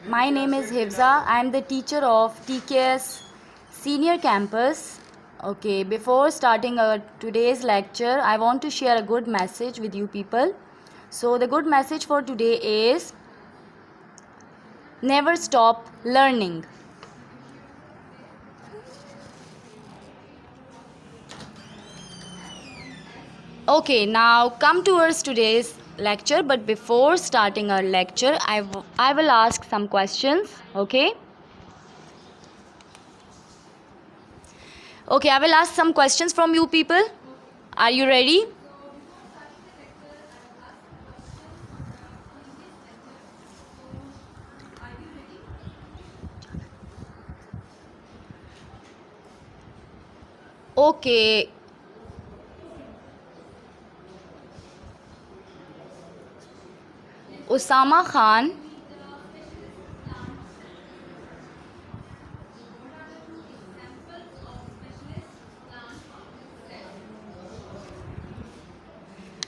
My name is Hifza. I am the teacher of TKS Senior Campus. Okay, before starting our today's lecture, I want to share a good message with you people. So the good message for today is never stop learning. Okay, now come towards today's lecture, but before starting our lecture, I will ask some questions, okay? Okay, I will ask some questions from you people. Are you ready? Okay. Usama Khan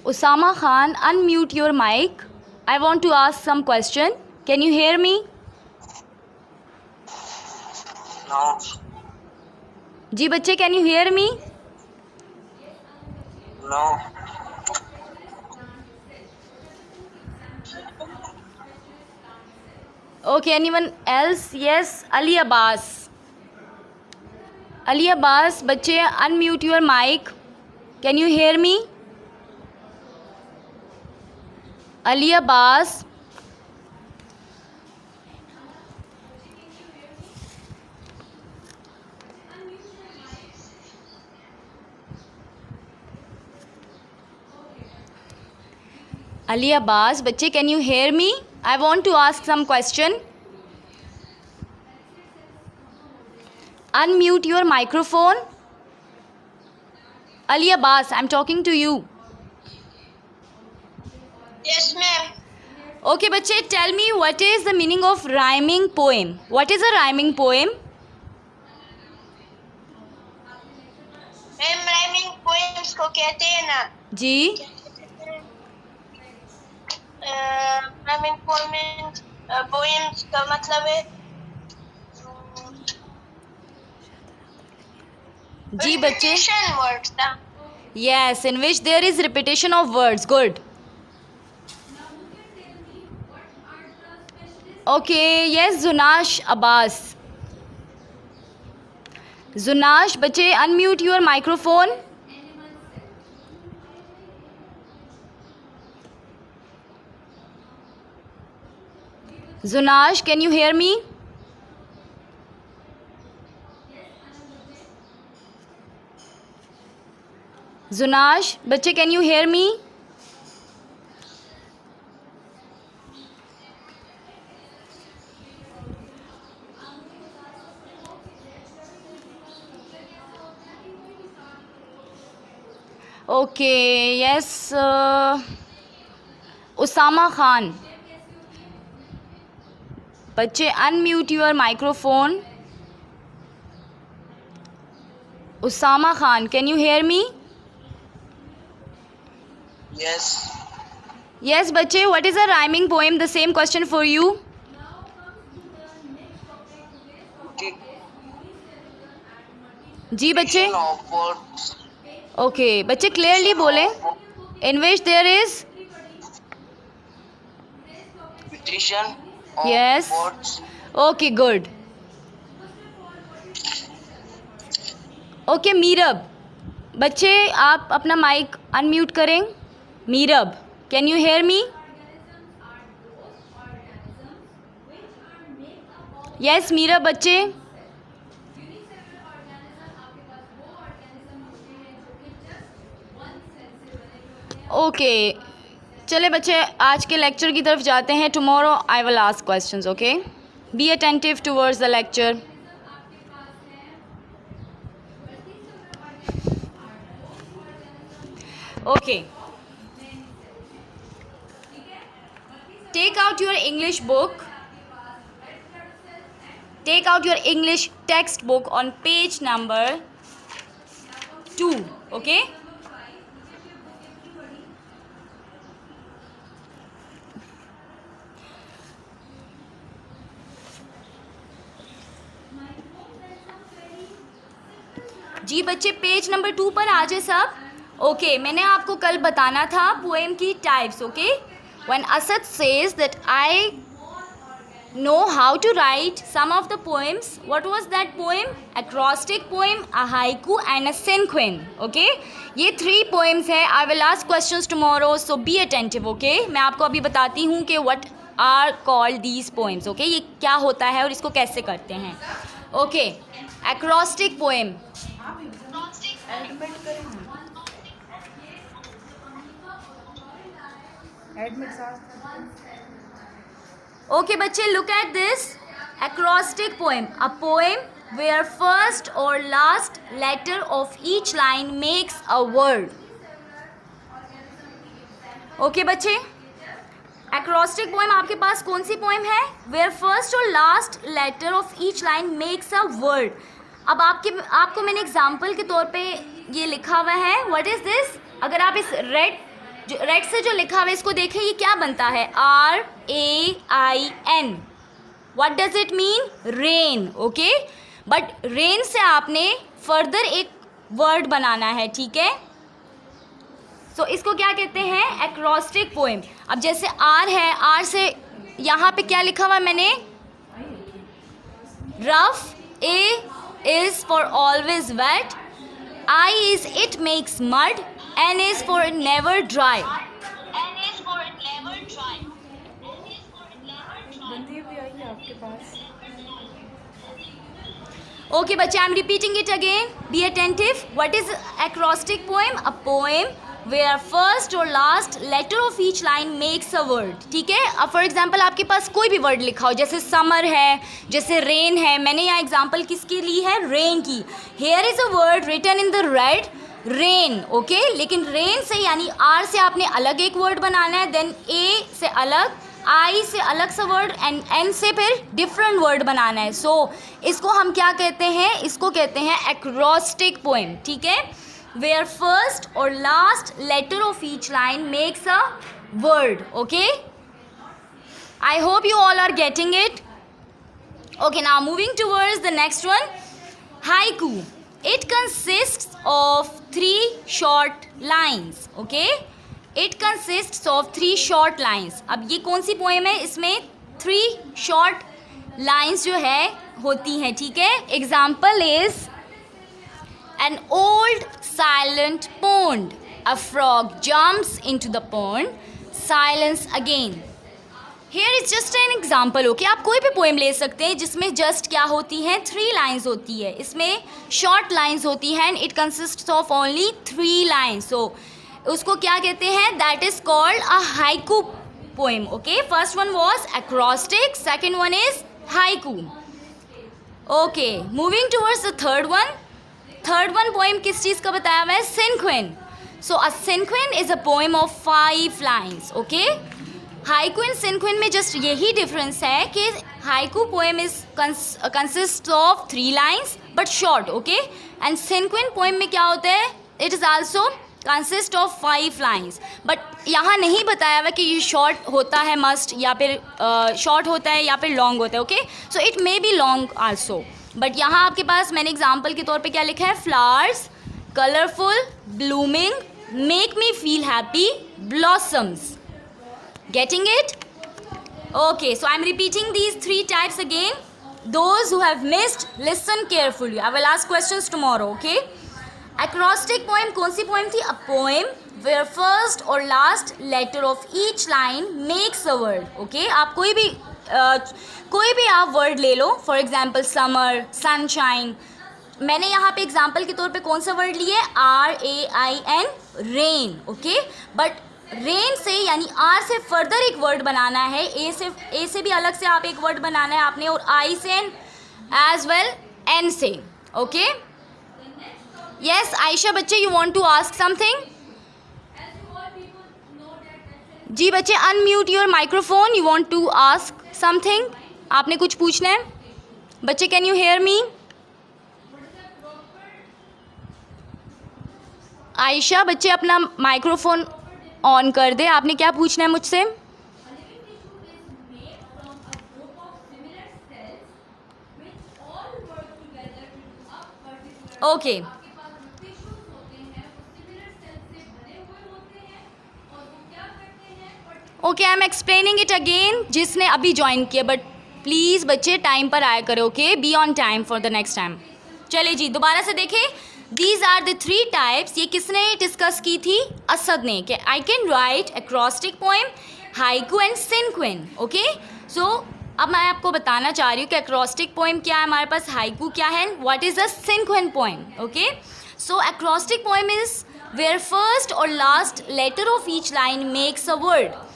Usama Khan, unmute your mic. I want to ask some question. Can you hear me? No. जी बच्चे, can you hear me? No. Okay, anyone else? Yes, Ali Abbas. Ali Abbas, बच्चे, unmute your mic. Can you hear me? Ali Abbas. Ali Abbas, बच्चे, can you hear me? I want to ask some question. Unmute your microphone. Ali Abbas, I'm talking to you. Yes, ma'am. Okay, बच्चे, tell me what is the meaning of rhyming poem? What is a rhyming poem? Ma'am rhyming poems को कहते हैं ना जी rhyming poems का मतलब है जी बच्चे repetition words ना yes in which there is repetition of words. Good. Okay, yes, Zunash Abbas. Zunash, बच्चे, unmute your microphone. Zunash, can you hear me? Zunash, बच्चे, can you hear me? Okay, yes, Usama Khan. बच्चे, unmute your microphone. Usama Khan, can you hear me? yes Yes, बच्चे, what is a rhyming poem? The same question for you. जी बच्चे of words Okay, बच्चे clearly बोले. In which there is repetition of Yes. words Okay, good. Okay, Meerab, बच्चे आप अपना mic unmute करें. Meerab, can you hear me? Yes Meerab बच्चे. Okay, चले बच्चे, आज के लेक्चर की तरफ जाते हैं. Tomorrow I will ask questions. Okay, be attentive towards the lecture. Okay, take out your English book. Take out your English textbook on page number 2. Okay, जी बच्चे पेज नंबर 2 पर आ जाए सब। ओके मैंने आपको कल बताना था पोएम की types. Okay when Asad says that I know how to write some of the poems. What was that poem? Acrostic poem, a haiku and a sequin. Okay, ये 3 poems है. I will ask questions tomorrow, so be attentive. Okay, मैं आपको अभी बताती हूँ कि what are called these poems. Okay, ये क्या होता है और इसको कैसे करते हैं. Okay, acrostic poem. Okay बच्चे look at this acrostic poem, a poem where first or last letter of each line makes a word. Okay बच्चे acrostic poem आपके पास कौन सी poem है? where first or last letter of each line makes a word. अब आपको मैंने example के तौर पे ये लिखा हुआ है. what is this? अगर आप इस रेड से जो लिखा हुआ है इसको देखें, ये क्या बनता है? RAIN. What does it mean? Rain. Okay but rain से आपने फर्दर एक वर्ड बनाना है. ठीक है, सो इसको क्या कहते हैं? Acrostic poem. अब जैसे आर है, आर से यहाँ पे क्या लिखा हुआ है मैंने? Rough. A is for always wet. I is it makes mud. N is for never dry. N is for never dry. N is for never dry. बंदी भी आई है आपके पास. Okay बच्चे, I'm repeating it again. Be attentive. What is acrostic poem? A poem where first or last letter of each line makes a word. ठीक है. अब for example आपके पास कोई भी वर्ड लिखा हो, जैसे समर है, जैसे रेन है. मैंने यहाँ एग्जाम्पल किसकी ली है? रेन की. Here is a word written in the red. Rain. Okay लेकिन रेन से यानी आर से आपने अलग एक वर्ड बनाना है, देन ए से अलग, आई से अलग सा वर्ड एंड एन से फिर डिफरेंट वर्ड बनाना है. सो इसको हम क्या कहते हैं? इसको कहते हैं एक्रोस्टिक पोएम. ठीक है, वेयर फर्स्ट और last letter of each line makes a word. Okay, I hope you all are getting it. Okay now moving towards the next one, haiku. It consists of 3 short lines. Okay, it consists of 3 short lines. अब ये कौन सी poem है? इसमें 3 short lines जो है होती हैं. ठीक है, example is an old silent pond. A frog jumps into the pond. Silence again. Here is just an example. Okay आप कोई भी पोएम ले सकते हैं जिसमें जस्ट क्या होती हैं? 3 लाइन्स होती है. इसमें शॉर्ट लाइन्स होती हैं and it consist of only 3 lines. So उसको क्या कहते हैं? That is called a haiku poem. Okay, first one was acrostic, second one is haiku. Okay moving towards the third one. Third one poem किस चीज़ का बताया हुआ है? Cinquain. So a cinquain is a poem of 5 lines. Okay, haiku and cinquain में just यही difference है कि haiku poem is consist of 3 lines but short. Okay, and cinquain poem में क्या होता है? It is also consist of 5 lines. But यहाँ नहीं बताया हुआ कि ये शॉर्ट होता है मस्ट, या फिर शॉर्ट होता है या फिर लॉन्ग होता है. Okay, so it may be long also. But यहाँ आपके पास मैंने एग्जाम्पल के तौर पे क्या लिखा है? Flowers, colourful, blooming, make me feel happy, blossoms. Getting it? Okay, so I'm repeating these 3 types again. Those who have missed, listen carefully. I will ask questions tomorrow, okay? Acrostic poem कौन सी poem थी? A poem where first or last letter of each line makes a word. Okay? आप कोई भी आप word ले लो. For example, summer, sunshine. मैंने यहाँ पे एग्जाम्पल के तौर पे कौन सा वर्ड लिए? RAIN, rain. Okay, but rain से यानी आर से फर्दर एक वर्ड बनाना है. ए से भी अलग से आप एक वर्ड बनाना है आपने, और I say as well and say. Okay, yes Ayesha बच्चे, you want to ask something? जी बच्चे, unmute your microphone. You want to ask something? आपने कुछ पूछना है बच्चे? Can you hear me? Ayesha बच्चे अपना माइक्रोफोन ऑन कर दे. आपने क्या पूछना है मुझसे? Okay okay, I am explaining it again, जिसने अभी ज्वाइन किया, बट प्लीज़ बच्चे टाइम पर आया करो, okay, be on time for the next time. चलिए जी, दोबारा से देखें। These are the 3 types. ये किसने डिस्कस की थी? असद ने, कि I can write acrostic poem, haiku and cinquain. Okay, so अब मैं आपको बताना चाह रही हूँ कि एक्रोस्टिक पोएम क्या है हमारे पास, हाइकू क्या है, what is a cinquain poem. Okay, so acrostic poem is where first और last letter of each line makes a word.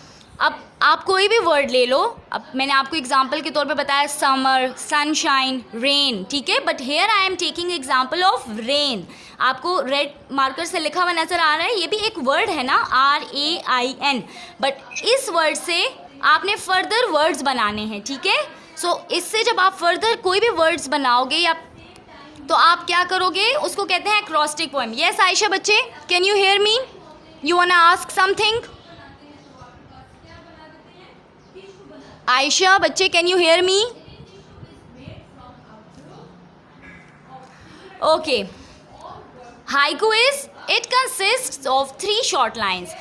अब आप कोई भी वर्ड ले लो, अब मैंने आपको एग्जांपल के तौर पे बताया समर, सनशाइन, रेन, ठीक है, but here I am taking example of rain. आपको रेड मार्कर से लिखा हुआ नज़र आ रहा है, ये भी एक वर्ड है ना, RAIN, बट इस वर्ड से आपने फर्दर वर्ड्स बनाने हैं, ठीक है। सो इससे जब आप फर्दर कोई भी वर्ड्स बनाओगे या तो आप क्या करोगे, उसको कहते हैं एक्रोस्टिक पोएम। यस आयशा बच्चे, can you hear me? You want to ask something? Aisha, बच्चे, can you hear me? Okay. Haiku is, it consists of 3 short lines.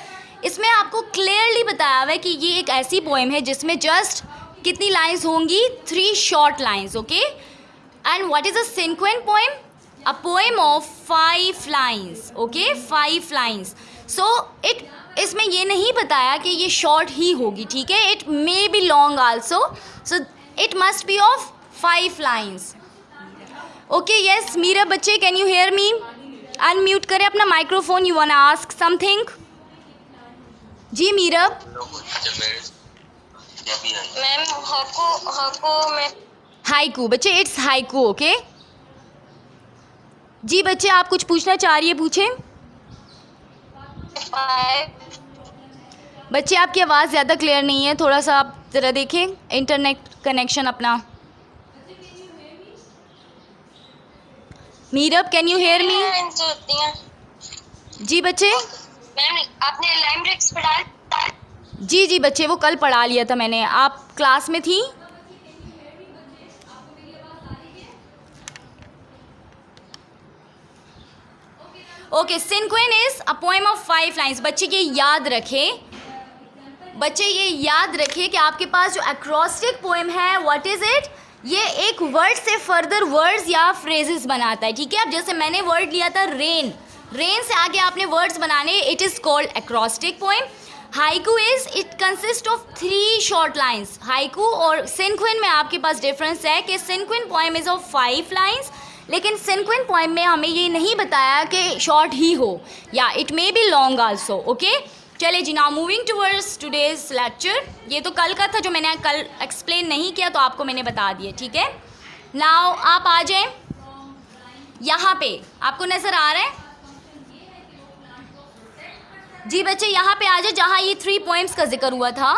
इसमें आपको क्लियरली बताया हुआ है कि ये एक ऐसी पोएम है जिसमें जस्ट कितनी लाइंस होंगी? 3 short lines, okay. And what is a cinquain poem? A poem of 5 lines, okay, 5 lines. So it, इसमें ये नहीं बताया कि ये शॉर्ट ही होगी, ठीक है, it may be long also, so it must be of 5 lines. Okay, yes Meera बच्चे, can you hear me? Unmute करें अपना microphone, you want ask something? जी मीरा। मैम हाको में हाइकू बच्चे, इट्स हाइकू, ओके। जी बच्चे, आप कुछ पूछना चाह रही है, पूछें। बच्चे आपकी आवाज़ ज़्यादा क्लियर नहीं है, थोड़ा सा आप ज़रा देखें इंटरनेट कनेक्शन अपना। Meerab, can you hear me? जी बच्चे। मैम आपने लाइमरिक्स पढ़ा? जी जी बच्चे, वो कल पढ़ा लिया था मैंने, आप क्लास में थी? Okay, cinquain is a poem of 5 lines. बच्चे ये याद रखें, बच्चे ये याद रखिए कि आपके पास जो एक्रोस्टिक पोएम है, व्हाट इज़ इट, ये एक वर्ड से फर्दर वर्ड्स या फ्रेजेस बनाता है, ठीक है। अब जैसे मैंने वर्ड लिया था रेन, रेन से आगे आपने वर्ड्स बनाने, it is called acrostic poem. Haiku is, it consist of 3 short lines. Haiku और सिनक्वेन में आपके पास डिफरेंस है कि सिनक्वेन पोएम इज ऑफ 5 लाइन्स, लेकिन सिनक्वेन पोएम में हमें ये नहीं बताया कि शॉर्ट ही हो, या it may be long also, okay. चले जी, now moving towards today's lecture. ये तो कल का था जो मैंने कल एक्सप्लेन नहीं किया, तो आपको मैंने बता दिया, ठीक है। नाउ आप आ जाएं यहाँ पे, आपको नज़र आ रहा है? जी बच्चे, यहाँ पे आ जाए जहाँ ये 3 पोएम्स का जिक्र हुआ था।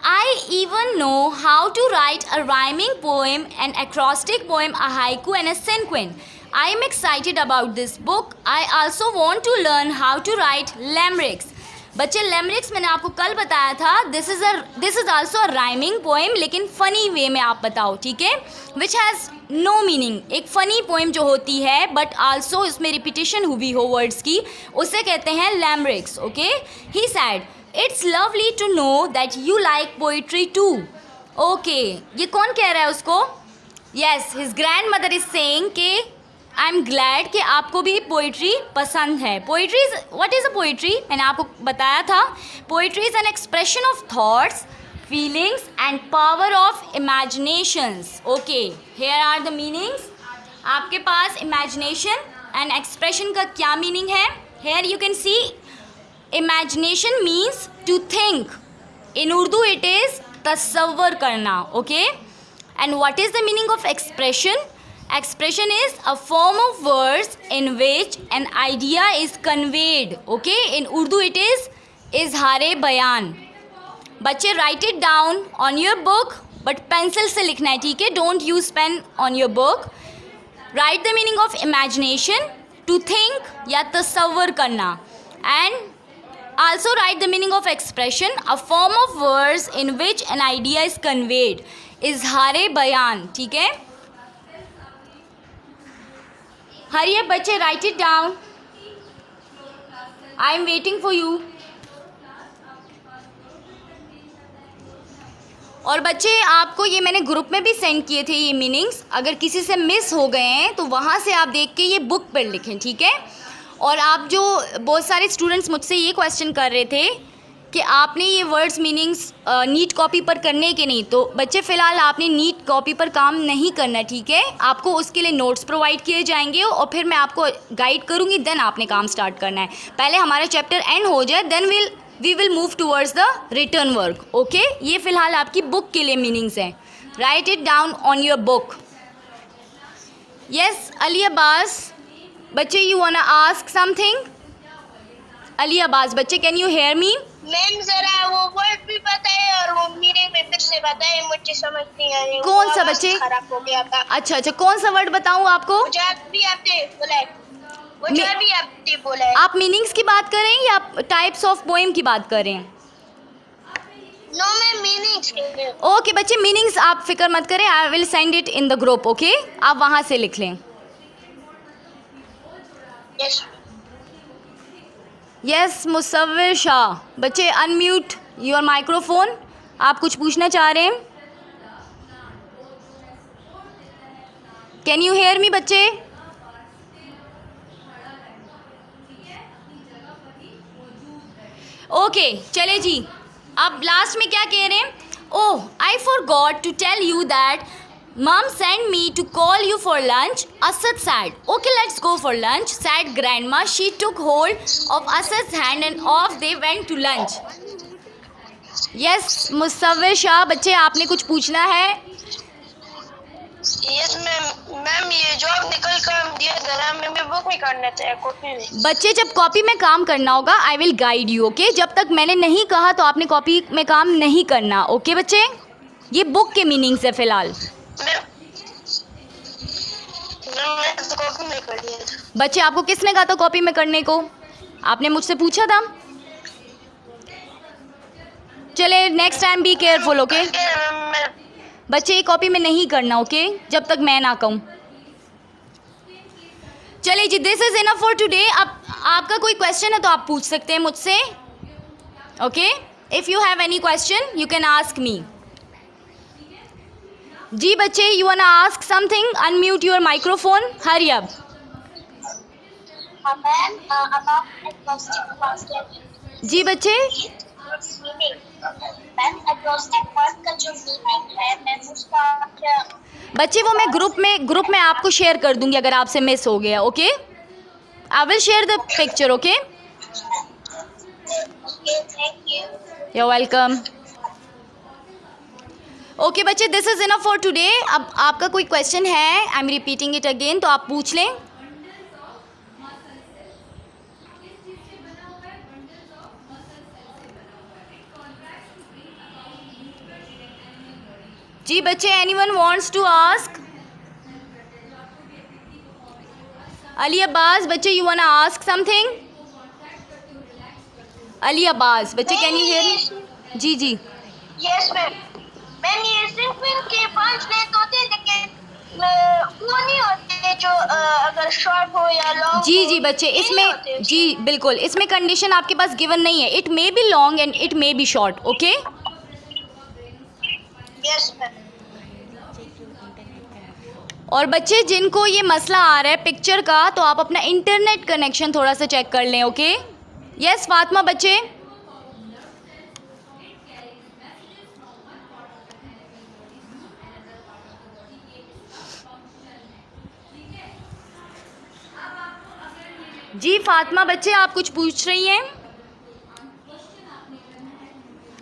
I even know how to write a rhyming poem, an acrostic poem, a haiku and a cinquain. I am excited about this book. I also want to learn how to write limericks. बच्चे, लिमरिक्स मैंने आपको कल बताया था, this is also a rhyming poem, लेकिन funny way में आप बताओ, ठीक है, विच हैज़ नो मीनिंग। एक फ़नी पोएम जो होती है बट आल्सो इसमें रिपीटिशन हुई हो वर्ड्स की, उसे कहते हैं limericks, okay. He said, it's lovely to know that you like poetry too. Okay, ये कौन कह रहा है उसको? Yes, his grandmother is saying कि आई एम ग्लैड कि आपको भी पोइट्री पसंद है। Poetry is, what is a poetry? मैंने आपको बताया था, poetry is an expression of thoughts, feelings and power of imaginations. Okay, here are the meanings. आपके पास इमेजिनेशन एंड एक्सप्रेशन का क्या मीनिंग है? Here you can see, imagination means to think, in Urdu it is तसव्वुर करना, okay. And what is the meaning of expression? Expression is a form of words in which an idea is conveyed, okay. In Urdu it is izhare bayan. बच्चे, write it down on your book, but pencil से लिखना है, ठीक है, don't use pen on your book. Write the meaning of imagination, to think या तसव्वुर करना, and also write the meaning of expression, a form of words in which an idea is conveyed, izhare bayan, ठीक है। Hurry up बच्चे, write it down. I am waiting for you. और बच्चे आपको ये मैंने ग्रुप में भी सेंड किए थे ये मीनिंग्स, अगर किसी से मिस हो गए हैं तो वहाँ से आप देख के ये बुक पर लिखें, ठीक है। और आप जो बहुत सारे स्टूडेंट्स मुझसे ये क्वेश्चन कर रहे थे कि आपने ये वर्ड्स मीनिंग्स नीट कॉपी पर करने के नहीं, तो बच्चे फ़िलहाल आपने नीट कॉपी पर काम नहीं करना, ठीक है। आपको उसके लिए नोट्स प्रोवाइड किए जाएंगे और फिर मैं आपको गाइड करूँगी, देन आपने काम स्टार्ट करना है। पहले हमारा चैप्टर एंड हो जाए, then we will move towards the return work, okay. ये फ़िलहाल आपकी बुक के लिए मीनिंग्स हैं, write it down on your book. Yes Ali Abbas बच्चे, you want to ask something? Ali Abbas बच्चे, can you hear me? Ma'am जरा वो वर्ड भी बताए और वो मीनिंग भी फिर से बताए, मुझे समझ नहीं आ रही। कौन सा बच्चे? खराब हो गया था। अच्छा, कौन सा वर्ड बताऊँ आपको? भी आपने बोला है, भी आपने बोला है। आप मीनिंग्स की बात कर रहे हैं या टाइप्स ऑफ पोएम की बात कर रहे हैं? No ma'am, meanings. ओके बच्चे, मीनिंग्स आप फिक्र मत करें, I will send it in the group, okay. आप वहाँ से लिख लें। यस यस मुसव्विर शाह बच्चे, अनम्यूट योर माइक्रोफोन। आप कुछ पूछना चाह रहे हैं? कैन यू हेयर मी बच्चे? ओके चले जी, अब लास्ट में क्या कह रहे हैं? Oh I forgot to tell you that Mom sent me to call you for lunch. Asad said, okay, let's go for lunch, said grandma. She took hold of Asad's hand and off they went to lunch. Yes, मुसव्विर Shah बच्चे, आपने कुछ पूछना है? Yes ma'am, ये job निकल कर दिया जरा, मैं बुक में करना था कॉपी में। बच्चे जब कॉपी में काम करना होगा I will guide you, okay. जब तक मैंने नहीं कहा तो आपने कॉपी में काम नहीं करना, ओके बच्चे। ये बुक के मीनिंग्स है फ़िलहाल। तो कॉपी में कर दिया था। बच्चे आपको किसने कहा था कॉपी में करने को? आपने मुझसे पूछा था। चले next time be careful, okay बच्चे। ये कॉपी में नहीं करना, ओके, जब तक मैं ना कहूँ। चलिए जी, this is enough for today. अब आपका कोई क्वेश्चन है तो आप पूछ सकते हैं मुझसे, ओके। If you have any question you can ask me. जी बच्चे, you want to ask something? Unmute your microphone, hurry up. Ma'am about acrostic word, जी बच्चे, मैम एक्रोस्टिक वर्ड का जो मीनिंग है मैम उसका क्या? बच्चे वो मैं ग्रुप में आपको शेयर कर दूंगी अगर आपसे मिस हो गया, ओके। I will share the picture, okay. Okay, thank you. You are welcome. Okay बच्चे, this is enough for today. अब आपका कोई क्वेश्चन है, I am repeating it again, तो आप पूछ लें। जी बच्चे, anyone wants to ask? Ali Abbas बच्चे, you want to ask something? Ali Abbas बच्चे, कैन यू हियर मी? जी जी यस मैम। मैम ये सिर्फ इनके 5 लेंथ होते हैं, लेकिन वो नहीं होते जो अगर शॉर्ट हो या लॉन्ग। जी जी बच्चे, इसमें जी बिल्कुल, इसमें कंडीशन आपके पास गिवन नहीं है। It may be long and it may B short, okay. Yes ma'am. और बच्चे जिनको ये मसला आ रहा है पिक्चर का, तो आप अपना इंटरनेट कनेक्शन थोड़ा सा चेक कर लें, ओके। यस फातिमा बच्चे, जी फातिमा बच्चे, आप कुछ पूछ रही हैं?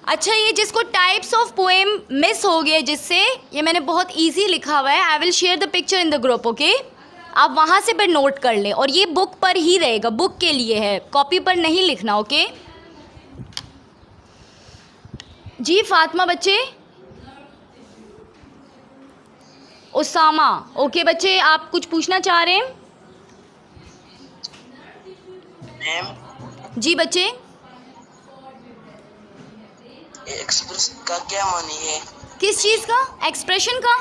अच्छा, ये जिसको टाइप्स ऑफ पोएम मिस हो गए जिससे, ये मैंने बहुत इजी लिखा हुआ है। आई will share the picture in the group, okay. आप वहाँ से फिर नोट कर लें, और ये बुक पर ही रहेगा, बुक के लिए है, कॉपी पर नहीं लिखना, ओके। जी फातिमा बच्चे, उसामा, ओके बच्चे, आप कुछ पूछना चाह रहे हैं? जी बच्चे, एक्सप्रेस का क्या मानी है? किस चीज़ का? एक्सप्रेशन का?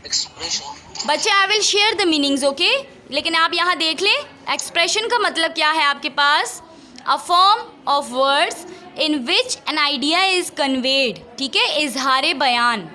एक्सप्रेशन बच्चे आई will share the meanings, okay. लेकिन आप यहाँ देख लें, एक्सप्रेशन का मतलब क्या है आपके पास? A form of words in which an idea is conveyed, ठीक है, इजहार बयान।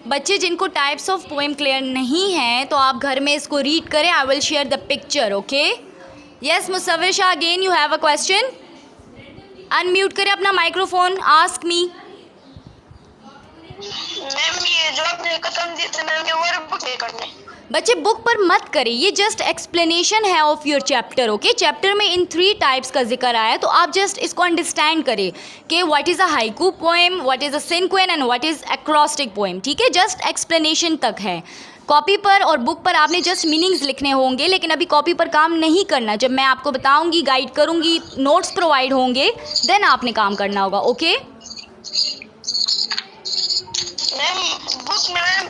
बच्चे जिनको टाइप्स ऑफ पोएम क्लियर नहीं हैं तो आप घर में इसको रीड करें। I will share the picture, okay. Yes मुसव्विर Shah, again you have a question. Unmute करें अपना माइक्रोफोन, आस्क मी। मैम ये जो आपने खत्म दिए थे मैम, ये वर्कबुक नहीं करने। बच्चे बुक पर मत करें, ये जस्ट एक्सप्लेनेशन है of your chapter, okay. Chapter में इन 3 टाइप्स का जिक्र आया, तो आप जस्ट इसको अंडरस्टैंड करें कि what is a haiku poem, what is a cinquain and what is acrostic poem, ठीक है। जस्ट एक्सप्लेनेशन तक है। कॉपी पर और बुक पर आपने जस्ट मीनिंग्स लिखने होंगे, लेकिन अभी कॉपी पर काम नहीं करना। जब मैं आपको बताऊंगी, गाइड करूंगी, नोट्स प्रोवाइड होंगे, देन आपने काम करना होगा, ओके। मैम बुक में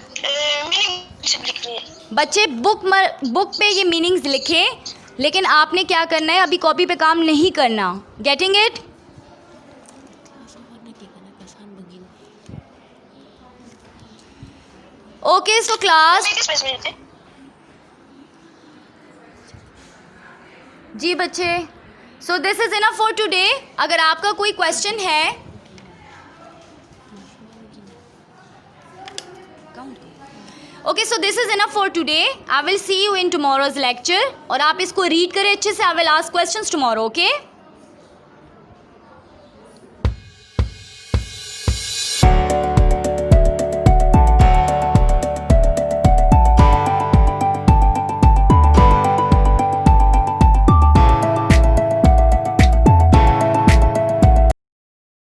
मीनिंग लिख रही है। बच्चे बुक पे ये मीनिंग्स लिखें, लेकिन आपने क्या करना है, अभी कॉपी पे काम नहीं करना। Getting it? Okay so class, किस पेज में थे? जी बच्चे, so this is enough for today. अगर आपका कोई क्वेश्चन है, okay, so this is enough for today. I will see you in tomorrow's lecture. और आप इसको रीड करें अच्छे से। I will ask questions tomorrow, okay.